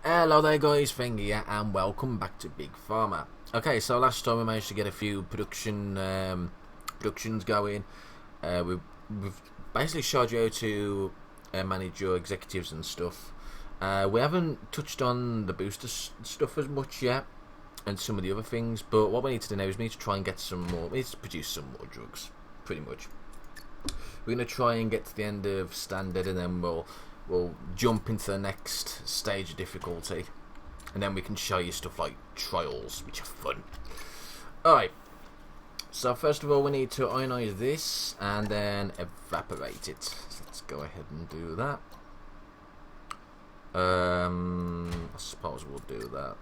Hello there guys, Feng here, and welcome back to Big Pharma. Okay, so last time we managed to get a few productions going. We've basically showed you how to manage your executives and stuff. We haven't touched on the booster stuff as much yet, and some of the other things, but what we need to do now is we need to try and get some more, we need to produce some more drugs, pretty much. We're going to try and get to the end of standard, and then we'll jump into the next stage of difficulty, and then we can show you stuff like trials, which are fun. Alright, so first of all we need to ionize this and then evaporate it. So let's go ahead and do that. I suppose we'll do that.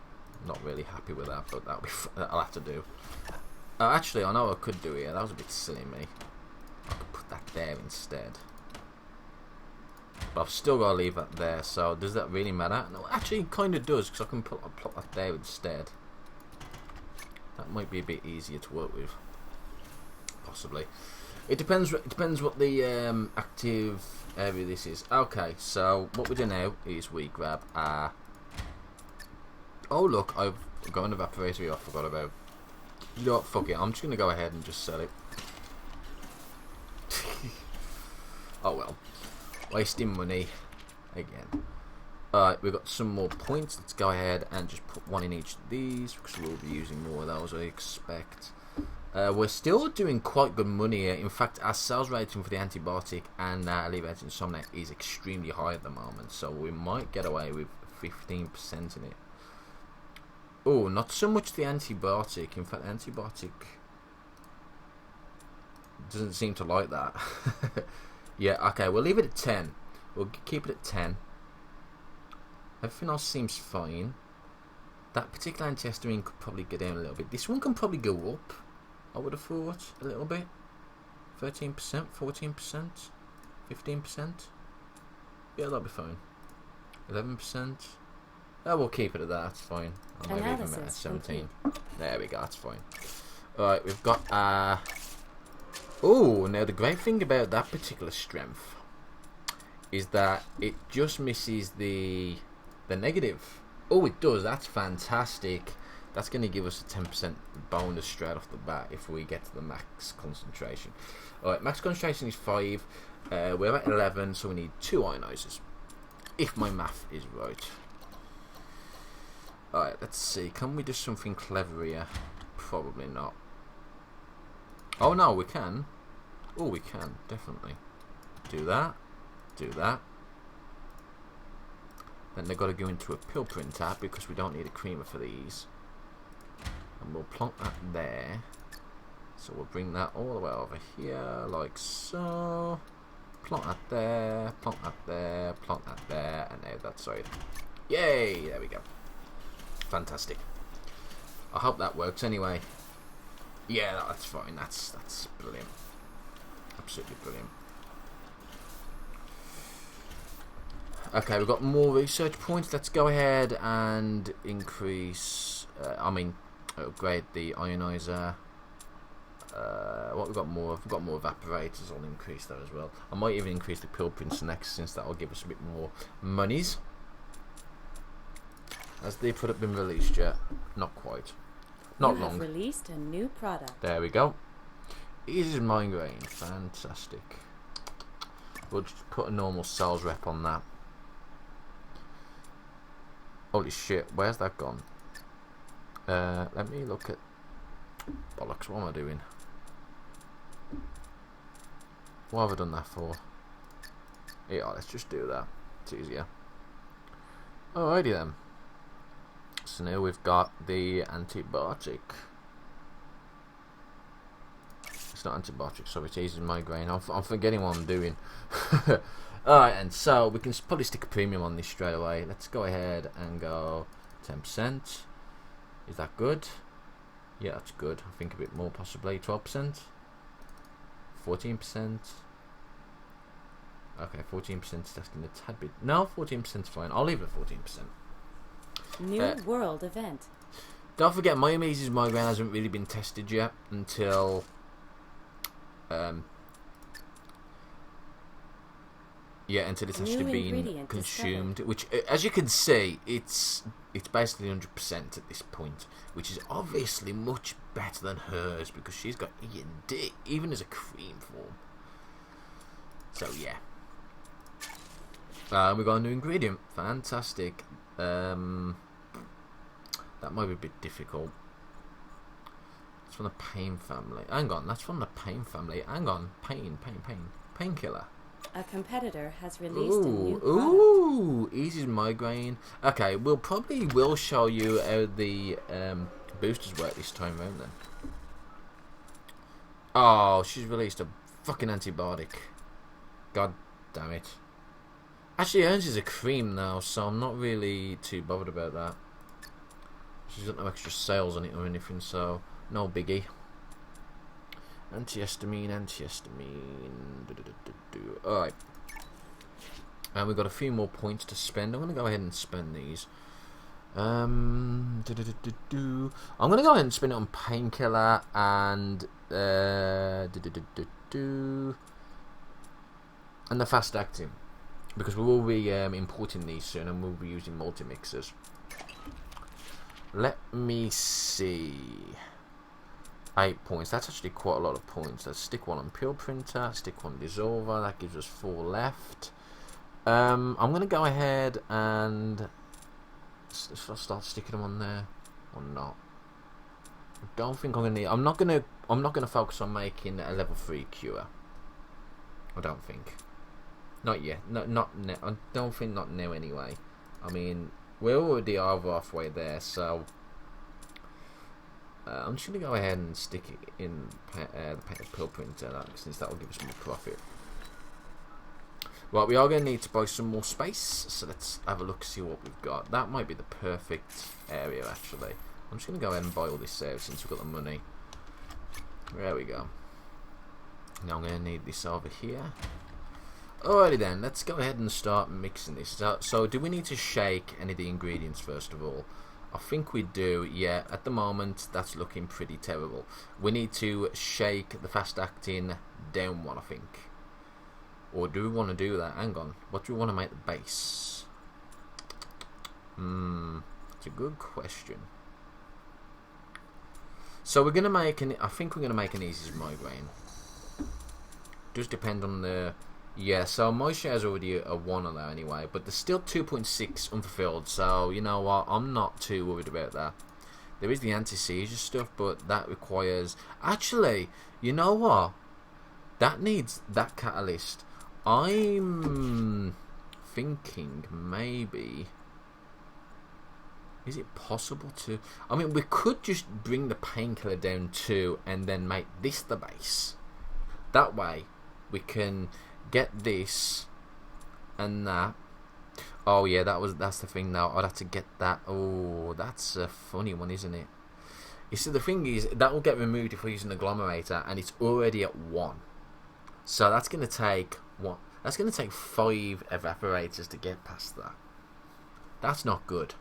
Not really happy with that, but that'll have to do. Actually, I know I could do it. That was a bit silly, me. I could put that there instead. But I've still got to leave that there, so does that really matter? No, actually it kind of does, because I can plot that there instead. That might be a bit easier to work with. Possibly. It depends what the active area this is. Okay, so what we do now is we grab our... Oh look, I've got an evaporator I forgot about. You know what, fuck it, I'm just going to go ahead and just sell it. Oh well. Wasting money again. Alright, we've got some more points. Let's go ahead and just put one in each of these, because we'll be using more of those, I expect. We're still doing quite good money here. In fact, our sales rating for the antibiotic and alleviating insomnia is extremely high at the moment, so we might get away with 15% in it. Oh, not so much the antibiotic. In fact, the antibiotic doesn't seem to like that. Yeah, okay, we'll leave it at 10. We'll keep it at 10. Everything else seems fine. That particular antihistamine could probably go down a little bit. This one can probably go up, I would have thought, a little bit. 13%, 14%, 15%. Yeah, that'll be fine. 11%. Oh, we'll keep it at that, that's fine. I'll maybe even make it at 17. There we go, that's fine. Alright, we've got oh, now the great thing about that particular strength is that it just misses the negative. Oh, it does. That's fantastic. That's going to give us a 10% bonus straight off the bat if we get to the max concentration. Alright, max concentration is 5. We're at 11, so we need 2 ionizers. If my math is right. Alright, let's see. Can we do something clever here? Probably not. Oh no, we can. Oh, we can, definitely. Do that. Do that. Then they've got to go into a pill printer because we don't need a creamer for these. And we'll plonk that there. So we'll bring that all the way over here, like so. Plonk that there, plonk that there, plonk that there, and now that side. Yay! There we go. Fantastic. I hope that works anyway. Yeah, that's fine. That's brilliant. Absolutely brilliant. Okay, we've got more research points. Let's go ahead and increase. Upgrade the ionizer. What we've got more? We've got more evaporators. I'll increase that as well. I might even increase the pill prints next, since that will give us a bit more monies. Has the product been released yet? Not quite. Not long. Released a new product. There we go. Eases migraine. Fantastic. We'll just put a normal sales rep on that. Holy shit, where's that gone? Let me look at... Bollocks, what am I doing? What have I done that for? Yeah, let's just do that. It's easier. Alrighty then. So now we've got the antibiotic. It's not antibiotic, sorry, it eases migraine. I'm forgetting what I'm doing. Alright, and so we can probably stick a premium on this straight away. Let's go ahead and go 10%. Is that good? Yeah, that's good. I think a bit more possibly. 12%? 14%? Okay, 14% is testing a tad bit. No, 14% is fine. I'll leave it at 14%. New world event. Don't forget, my Amazes migraine hasn't really been tested yet until Yeah, until it's New actually been ingredient consumed. discovered. Which, as you can see, it's basically 100% at this point, which is obviously much better than hers because she's got E&D, even as a cream form. So yeah. We got a new ingredient. Fantastic. That might be a bit difficult. It's from the pain family. Hang on, that's from the pain family. Hang on, painkiller. A competitor has released a new product. Ooh, eases migraine. Okay, we'll show you how the boosters work this time around then. Oh, she's released a fucking antibiotic. God damn it. Actually, hers is a cream now, so I'm not really too bothered about that. She's got no extra sales on it or anything, so no biggie. Antihistamine. Alright. And we've got a few more points to spend. I'm going to go ahead and spend these. I'm going to go ahead and spend it on painkiller and and the fast acting, because we will be importing these soon and we'll be using multi-mixers. Let me see. 8 points. That's actually quite a lot of points. Let's stick one on pure printer, stick one dissolver. That gives us 4 left. I'm gonna go ahead and start sticking them on there or not. I don't think I'm gonna need. I'm not gonna focus on making a level 3 cure. I don't think. Not yet. Not now. I don't think not now anyway. I mean, we're already over halfway there, so I'm just going to go ahead and stick it in the pill printer, since that will give us more profit. Right, we are going to need to buy some more space, so let's have a look, see what we've got. That might be the perfect area, actually. I'm just going to go ahead and buy all this out since we've got the money. There we go. Now I'm going to need this over here. Alrighty then, let's go ahead and start mixing this. So do we need to shake any of the ingredients first of all? I think we do, yeah. At the moment, that's looking pretty terrible. We need to shake the fast acting down one, I think. Or do we want to do that? Hang on. What do we want to make the base? It's a good question. So we're going to make I think we're going to make an easy migraine. Does depend on the... Yeah, so my share's already a 1 on there anyway, but there's still 2.6 unfulfilled, so you know what, I'm not too worried about that. There is the anti-seizure stuff, but that requires... Actually, you know what? That needs that catalyst. I'm thinking maybe... Is it possible to... I mean, we could just bring the painkiller down 2 and then make this the base. That way, we can... get this and that. Oh yeah, that's the thing now. I'd have to get that. Oh, that's a funny one, isn't it? You see, the thing is, that will get removed if we're using an agglomerator, and it's already at 1. So that's going to take what? That's going to take 5 evaporators to get past that. That's not good.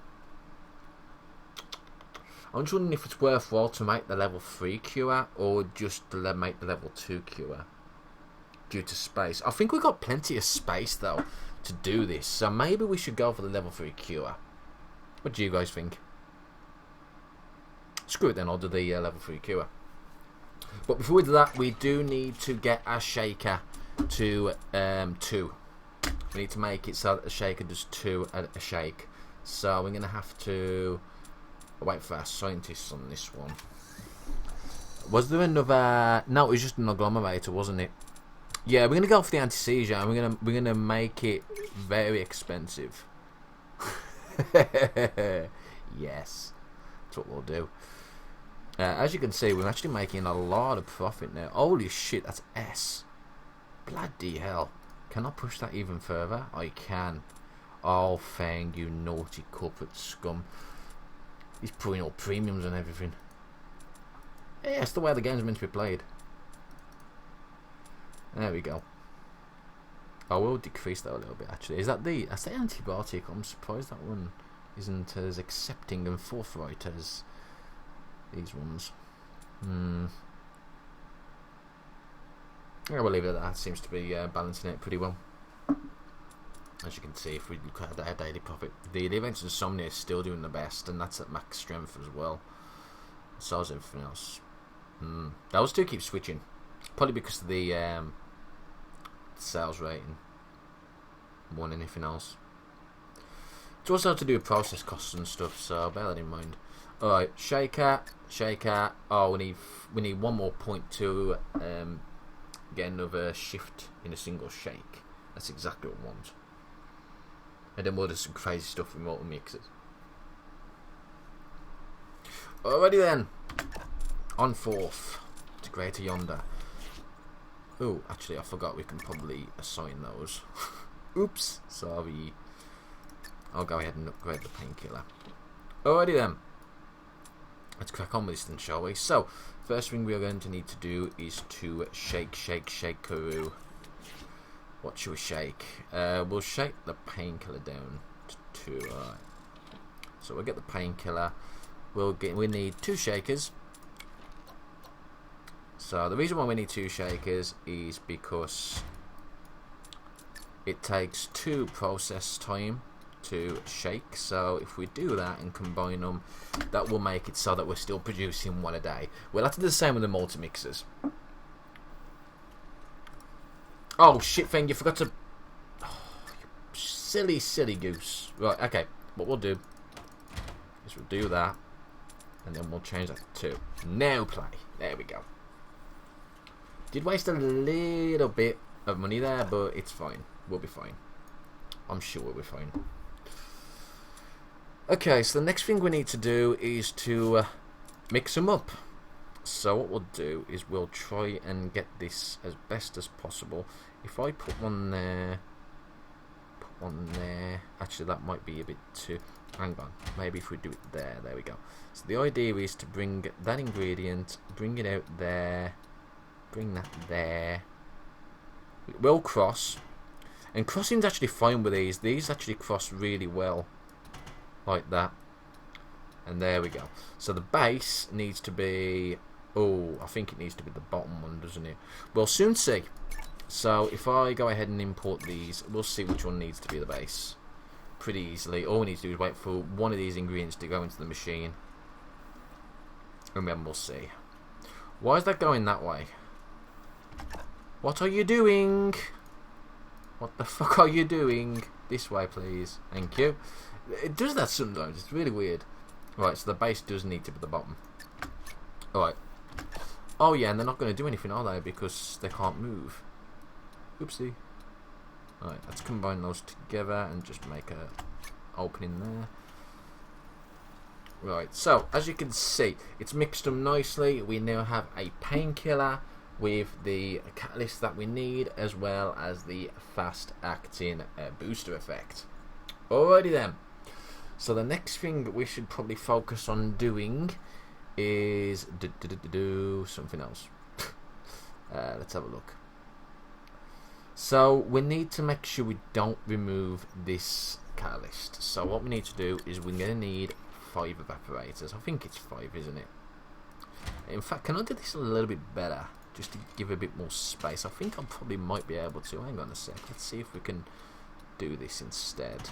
I'm just wondering if it's worthwhile to make the level 3 cure or just to make the level 2 cure. Due to space. I think we've got plenty of space though to do this, so maybe we should go for the level 3 cure. What do you guys think? Screw it then, I'll do the level 3 cure. But before we do that, we do need to get our shaker to 2. We need to make it so that the shaker does 2 a shake. So we're going to have to wait for our scientists on this one. Was there another... No, it was just an agglomerator, wasn't it? Yeah, we're gonna go for the anti-seizure, and we're gonna make it very expensive. Yes, that's what we'll do. As you can see, we're actually making a lot of profit now. Holy shit, that's S. Bloody hell! Can I push that even further? I can. Oh, Feng, you naughty corporate scum! He's putting all premiums and everything. Yeah, that's the way the game's meant to be played. There we go. I will decrease that a little bit actually. Is that that's the antibiotic? I'm surprised that one isn't as accepting and forthright as these ones. I will leave it at that. Seems to be balancing it pretty well. Alrighty then, let's go ahead and As you can see, if we look at our daily profit, the events insomnia is still doing the best, and that's at max strength as well. So is everything else. Those two keep switching, probably because of the sales rating more than anything else. It's also to do with process costs and stuff, so bear that in mind. Alright, shaker. Oh, we need one more point to get another shift in a single shake. That's exactly what we want. And then we'll do some crazy stuff with multi mixers. Alrighty then. On fourth to Greater Yonder. Oh, actually, I forgot we can probably assign those. Oops, sorry. I'll go ahead and upgrade the painkiller. Alrighty then. Let's crack on with this then, shall we? So, first thing we are going to need to do is to shake Karoo. What should we shake? We'll shake the painkiller down to 2. Alright. So we'll get the painkiller. We need 2 shakers. So the reason why we need 2 shakers is because it takes 2 process time to shake. So if we do that and combine them, that will make it so that we're still producing 1 a day. We'll have to do the same with the multi-mixers. Oh shit, Feng, you forgot to... Oh, you silly goose. Right, okay, what we'll do is we'll do that, and then we'll change that to 2. Now play. There we go. Did waste a little bit of money there, but it's fine. We'll be fine. I'm sure we'll be fine. Okay, so the next thing we need to do is to mix them up. So what we'll do is we'll try and get this as best as possible. If I put one there, actually that might be a bit too, hang on, maybe if we do it there we go. So the idea is to bring that ingredient, bring it out there, bring that there. It will cross, and crossing's actually fine with these actually cross really well, like that. And there we go. So the base needs to be... Oh, I think it needs to be the bottom one, doesn't it? We'll soon see. So if I go ahead and import these, we'll see which one needs to be the base. Pretty easily. All we need to do is wait for one of these ingredients to go into the machine. And then we'll see. Why is that going that way? What are you doing? What the fuck are you doing? This way, please. Thank you. It does that sometimes. It's really weird. Right, so the base does need to be the bottom. Alright. Oh yeah, and they're not going to do anything, are they? Because they can't move. Oopsie. Alright, let's combine those together and just make a opening there. Right, so as you can see, it's mixed them nicely. We now have a painkiller with the catalyst that we need, as well as the fast acting booster effect. Alrighty then. So the next thing we should probably focus on doing is do something else. Let's have a look. So we need to make sure we don't remove this catalyst. So what we need to do is we're going to need 5 evaporators. I think it's 5, isn't it? In fact, can I do this a little bit better, just to give a bit more space? I think I probably might be able to. Hang on a sec. Let's see if we can do this instead.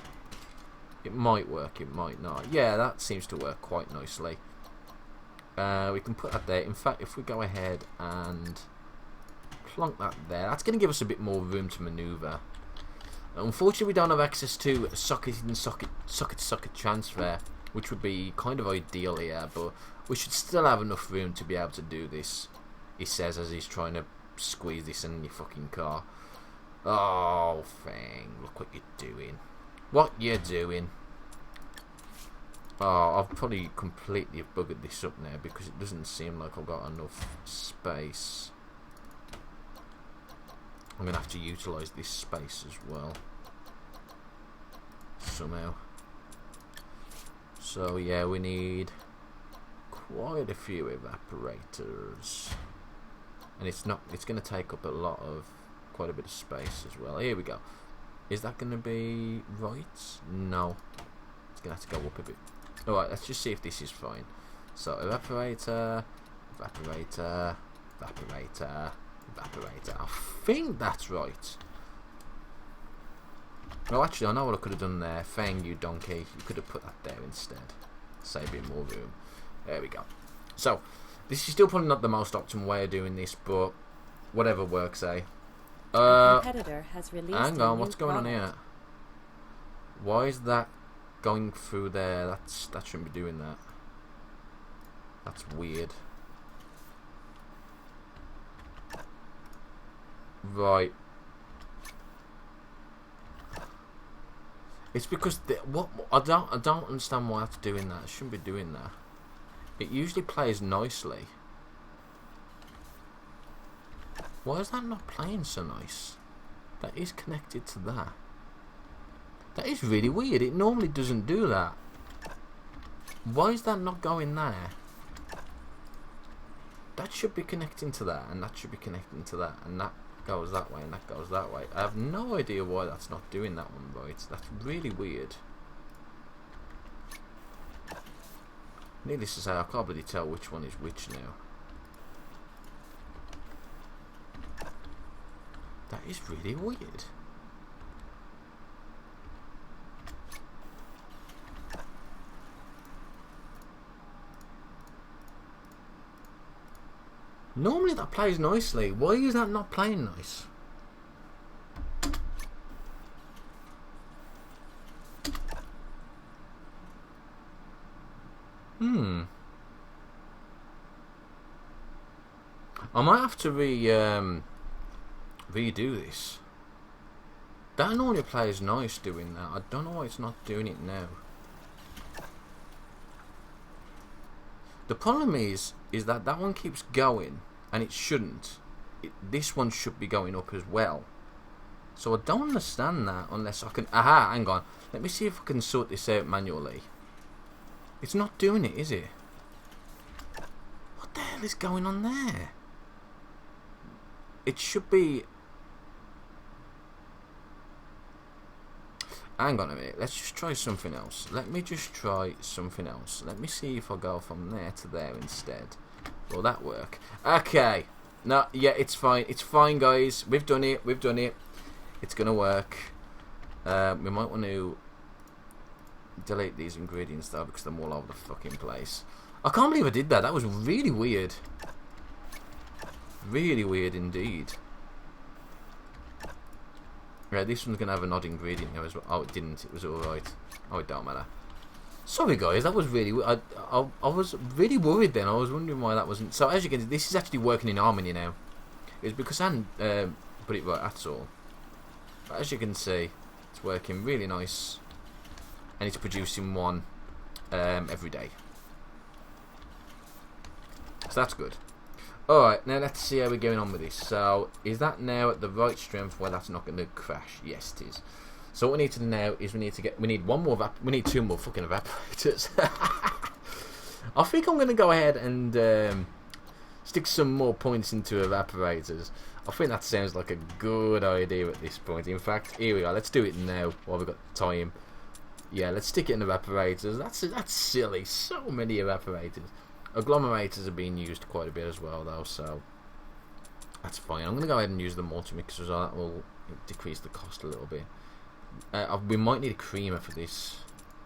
It might work, it might not. Yeah, that seems to work quite nicely. We can put that there. In fact, if we go ahead and plonk that there, that's going to give us a bit more room to maneuver. Unfortunately, we don't have access to socket transfer, which would be kind of ideal here, but we should still have enough room to be able to do this, he says as he's trying to squeeze this in your fucking car. Oh, Feng, look what you're doing. What you doing? Oh, I've probably completely buggered this up now because it doesn't seem like I've got enough space. I'm going to have to utilise this space as well. Somehow. So yeah, we need quite a few evaporators. And it's going to take up quite a bit of space as well. Here we go. Is that going to be right? No. It's going to have to go up a bit. Alright, let's just see if this is fine. So, evaporator, evaporator, evaporator, evaporator. I think that's right. Oh, actually, I know what I could have done there. Feng, you donkey. You could have put that there instead. Save you more room. There we go. So, this is still probably not the most optimal way of doing this, but whatever works, eh? A competitor has released hang a on, new what's going on product. here? Why is that going through there? That shouldn't be doing that. That's weird. Right. It's because I don't understand why it's doing that. It shouldn't be doing that. It usually plays nicely. Why is that not playing so nice? That is connected to that. That is really weird. It normally doesn't do that. Why is that not going there? That should be connecting to that, and that should be connecting to that, and that goes that way, and that goes that way. I have no idea why that's not doing that one right. That's really weird. Needless to say, I can't really tell which one is which now. That is really weird. Normally that plays nicely. Why is that not playing nice? I might have to redo this. That normally plays nice doing that. I don't know why it's not doing it now. The problem is that that one keeps going, and it shouldn't. This one should be going up as well. So I don't understand that unless I can... Aha, hang on. Let me see if I can sort this out manually. It's not doing it, is it? What the hell is going on there? It should be... Hang on a minute. Let's just try something else. Let me just try something else. Let me see if I go from there to there instead. Will that work? Okay. No, yeah, it's fine. It's fine, guys. We've done it. We've done it. It's going to work. We might want to delete these ingredients, though, because they're all over the fucking place. I can't believe I did that. That was really weird. Really weird indeed. Yeah, this one's going to have an odd ingredient here as well. Oh, it didn't. It was alright. Oh, it don't matter. Sorry, guys. That was really... I was really worried then. I was wondering why that wasn't... So, as you can see, this is actually working in harmony now. It's because I hadn't put it right, that's all. But as you can see, it's working really nice. And it's producing one every day. So, that's good. Alright, now let's see how we're going on with this. So, is that now at the right strength where that's not going to crash? Yes, it is. So what we need to do now is we need one more we need two more fucking evaporators. I think I'm going to go ahead and stick some more points into evaporators. I think that sounds like a good idea at this point. In fact, here we are. Let's do it now while we've got time. Yeah, let's stick it in evaporators. That's silly. So many evaporators. Agglomerators are being used quite a bit as well, though, so that's fine. I'm going to go ahead and use the multi-mixer as well. That will decrease the cost a little bit. We might need a creamer for this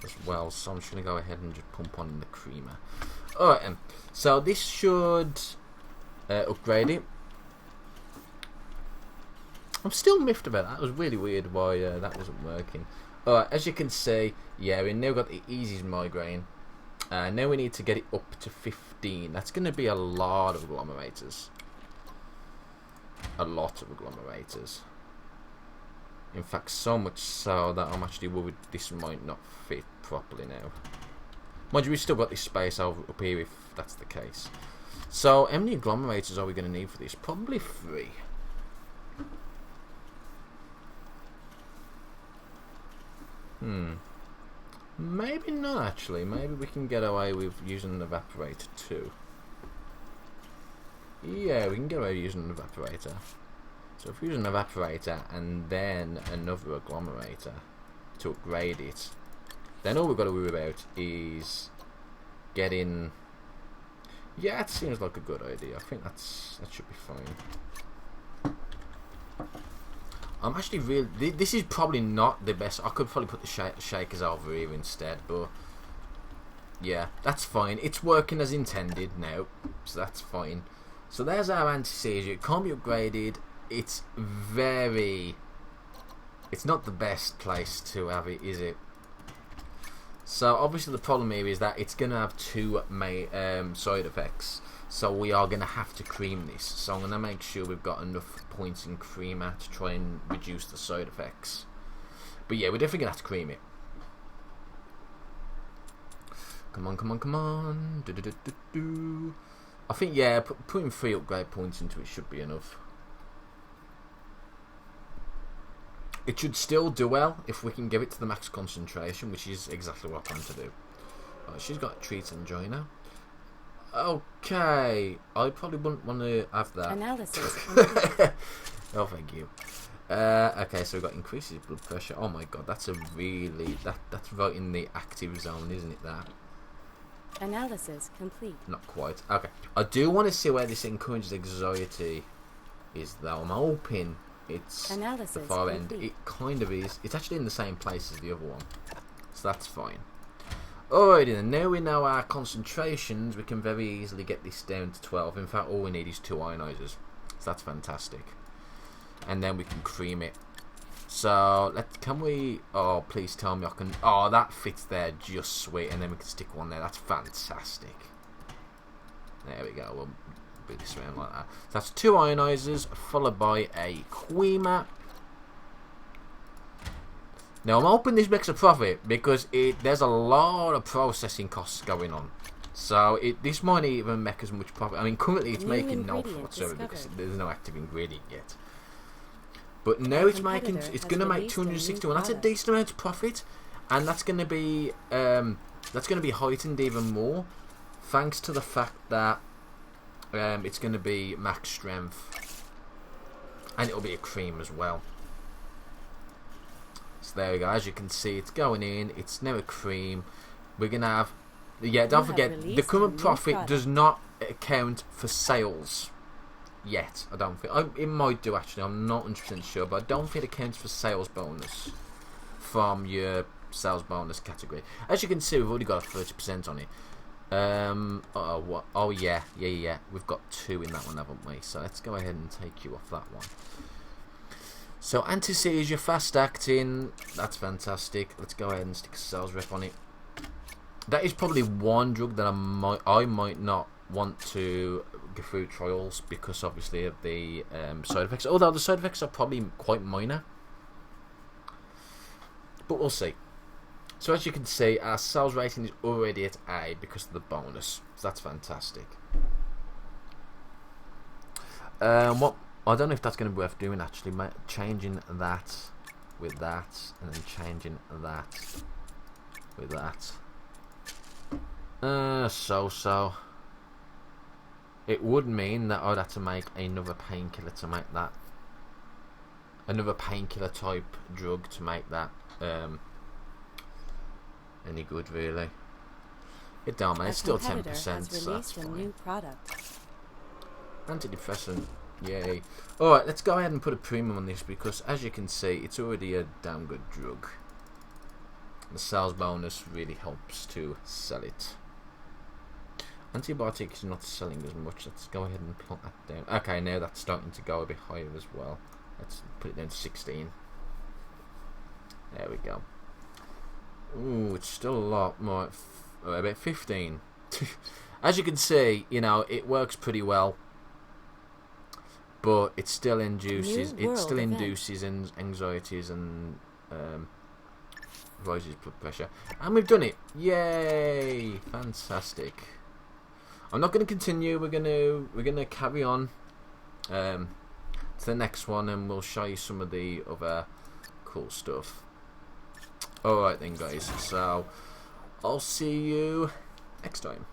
as well, so I'm just going to go ahead and just pump on the creamer. Alright, so this should upgrade it. I'm still miffed about that. It was really weird why that wasn't working. Alright, as you can see, yeah, we've now got the easiest migraine. Now we need to get it up to 15. That's going to be a lot of agglomerators. A lot of agglomerators. In fact, so much so that I'm actually worried this might not fit properly now. Mind you, we've still got this space over up here if that's the case. So, how many agglomerators are we going to need for this? Probably 3. Maybe not, actually. Maybe we can get away with using an evaporator too. Yeah, we can get away with using an evaporator. So if we use an evaporator and then another agglomerator to upgrade it, then all we've got to worry about is getting... Yeah, it seems like a good idea. I think that should be fine. I'm actually really... This is probably not the best. I could probably put the shakers over here instead, but... Yeah, that's fine. It's working as intended now, so that's fine. So there's our anti-seizure. It can't be upgraded. It's very... It's not the best place to have it, is it? So obviously the problem here is that it's going to have two side effects. So we are going to have to cream this. So I'm going to make sure we've got enough points in creamer to try and reduce the side effects. But yeah, we're definitely going to have to cream it. Come on, come on, come on. I think, yeah, putting 3 upgrade points into it should be enough. It should still do well if we can give it to the max concentration, which is exactly what I plan to do. Oh, she's got treats and enjoy now. Okay, I probably wouldn't want to have that. Analysis. Oh, thank you. Okay, so we've got increases blood pressure. Oh my god, that's a really... That's right in the active zone, isn't it, that? Analysis complete. Not quite. Okay. I do want to see where this encourages anxiety is, though. I'm hoping it's Analysis the far complete. end. It kind of is. It's actually in the same place as the other one. So that's fine. Alrighty then. Now we know our concentrations. We can very easily get this down to 12. In fact, all we need is 2 ionizers. So that's fantastic. And then we can cream it. So, can we... Oh, please tell me I can... Oh, that fits there just sweet. And then we can stick one there. That's fantastic. There we go. We'll move this around like that. So that's 2 ionizers, followed by a creamer. Now, I'm hoping this makes a profit, because there's a lot of processing costs going on. So, this might even make as much profit. I mean, currently it's making no profit whatsoever, because there's no active ingredient yet. But now it's going to make 261. That's a decent amount of profit, and that's going to be heightened even more, thanks to the fact that it's going to be max strength, and it'll be a cream as well. So there we go. As you can see, it's going in. It's now a cream. We're going to have... Yeah, don't forget, the current profit does not account for sales. Yet, I don't think. It might do actually, I'm not 100% sure, but I don't think it accounts for sales bonus from your sales bonus category. As you can see, we've already got a 30% on it. What? Oh yeah. We've got 2 in that one, haven't we? So let's go ahead and take you off that one. So anti-seizure, fast acting, that's fantastic. Let's go ahead and stick a sales rep on it. That is probably one drug that I might not want to go through trials, because obviously of the side effects, although the side effects are probably quite minor, but we'll see. So as you can see, our sales rating is already at A because of the bonus, so that's fantastic. What I don't know if that's going to be worth doing actually, changing that with that, and then changing that with that. So it would mean that I'd have to make another painkiller to make that. Another painkiller type drug to make that any good, really. It don't, man. It's still 10%, so that's fine. New product. Antidepressant, yay. Alright, let's go ahead and put a premium on this, because as you can see, it's already a damn good drug. The sales bonus really helps to sell it. Antibiotics are not selling as much. Let's go ahead and plot that down. Okay, now that's starting to go a bit higher as well. Let's put it down to 16. There we go. Ooh, it's still a lot more. About 15. As you can see, you know, it works pretty well, but it still induces anxieties and rises blood pressure. And we've done it. Yay! Fantastic. I'm not going to continue. We're gonna carry on to the next one, and we'll show you some of the other cool stuff. Alright then, guys. So I'll see you next time.